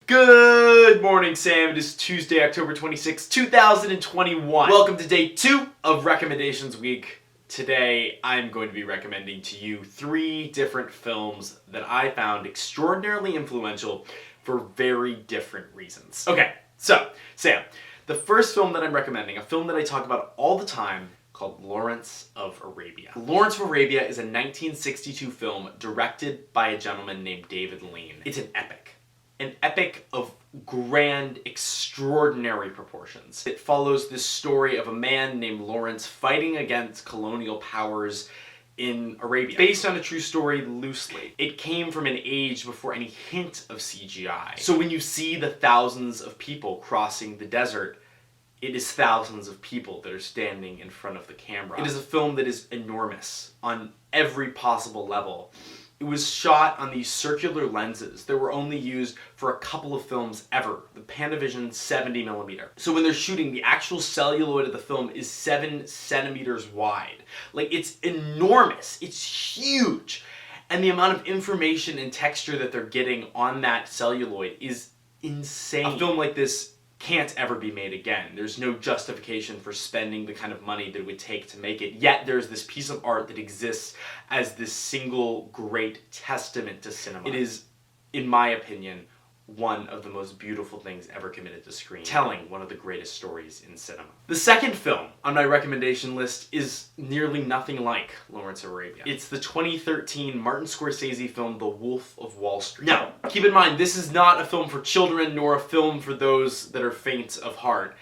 Good morning, Sam. It is Tuesday, October 26, 2021. Welcome to day 2 of Recommendations Week. Today, I'm going to be recommending to you 3 different films that I found extraordinarily influential for very different reasons. Okay, so, Sam, the first film that I'm recommending, a film that I talk about all the time, called Lawrence of Arabia. Lawrence of Arabia is a 1962 film directed by a gentleman named David Lean. It's an epic of grand, extraordinary proportions. It follows this story of a man named Lawrence fighting against colonial powers in Arabia. Based on a true story loosely. It came from an age before any hint of CGI. So when you see the thousands of people crossing the desert, it is thousands of people that are standing in front of the camera. It is a film that is enormous on every possible level. It was shot on these circular lenses that were only used for a couple of films ever. The Panavision 70mm. So when they're shooting, the actual celluloid of the film is 7 centimeters wide. Like, it's enormous. It's huge. And the amount of information and texture that they're getting on that celluloid is insane. A film like this can't ever be made again. There's no justification for spending the kind of money that it would take to make it. Yet there's this piece of art that exists as this single great testament to cinema. It is, in my opinion, one of the most beautiful things ever committed to screen, telling one of the greatest stories in cinema. The second film on my recommendation list is nearly nothing like Lawrence of Arabia. It's the 2013 Martin Scorsese film, The Wolf of Wall Street. Now, keep in mind, this is not a film for children, nor a film for those that are faint of heart.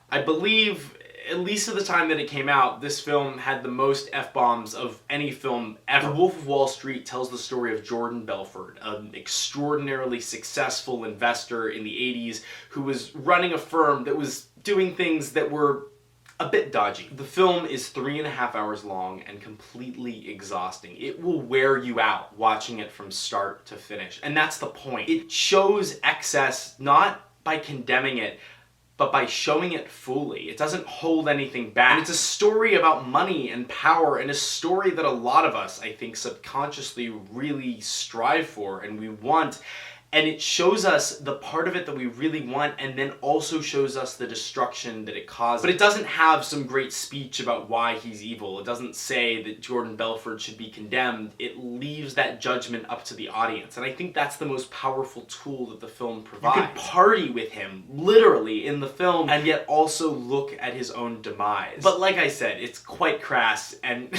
I believe, at least at the time that it came out, this film had the most F-bombs of any film ever. The Wolf of Wall Street tells the story of Jordan Belfort, an extraordinarily successful investor in the 80s who was running a firm that was doing things that were a bit dodgy. The film is 3.5 hours long and completely exhausting. It will wear you out watching it from start to finish. And that's the point. It shows excess not by condemning it, but by showing it fully. It doesn't hold anything back. And it's a story about money and power, and a story that a lot of us, I think, subconsciously really strive for and we want. And it shows us the part of it that we really want, and then also shows us the destruction that it causes. But it doesn't have some great speech about why he's evil. It doesn't say that Jordan Belfort should be condemned. It leaves that judgment up to the audience. And I think that's the most powerful tool that the film provides. You can party with him, literally, in the film, and yet also look at his own demise. But like I said, it's quite crass and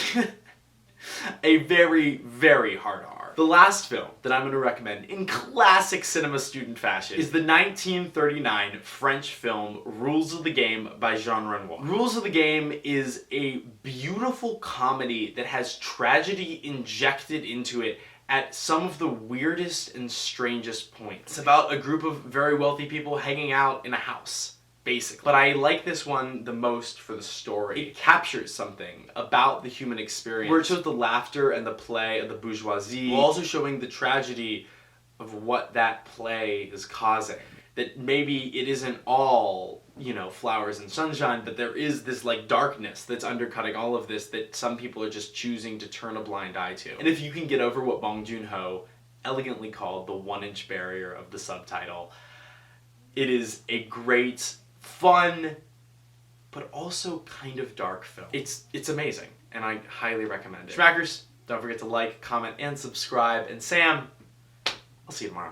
a very, very hard R. The last film that I'm going to recommend in classic cinema student fashion is the 1939 French film Rules of the Game by Jean Renoir. Rules of the Game is a beautiful comedy that has tragedy injected into it at some of the weirdest and strangest points. It's about a group of very wealthy people hanging out in a house, basically. But I like this one the most for the story. It captures something about the human experience, where it shows the laughter and the play of the bourgeoisie, while also showing the tragedy of what that play is causing. That maybe it isn't all, flowers and sunshine, but there is this darkness that's undercutting all of this that some people are just choosing to turn a blind eye to. And if you can get over what Bong Joon-ho elegantly called the 1-inch barrier of the subtitle, it is a great, fun, but also kind of dark film. It's amazing, and I highly recommend it. Schmackers, don't forget to like, comment, and subscribe. And Sam, I'll see you tomorrow.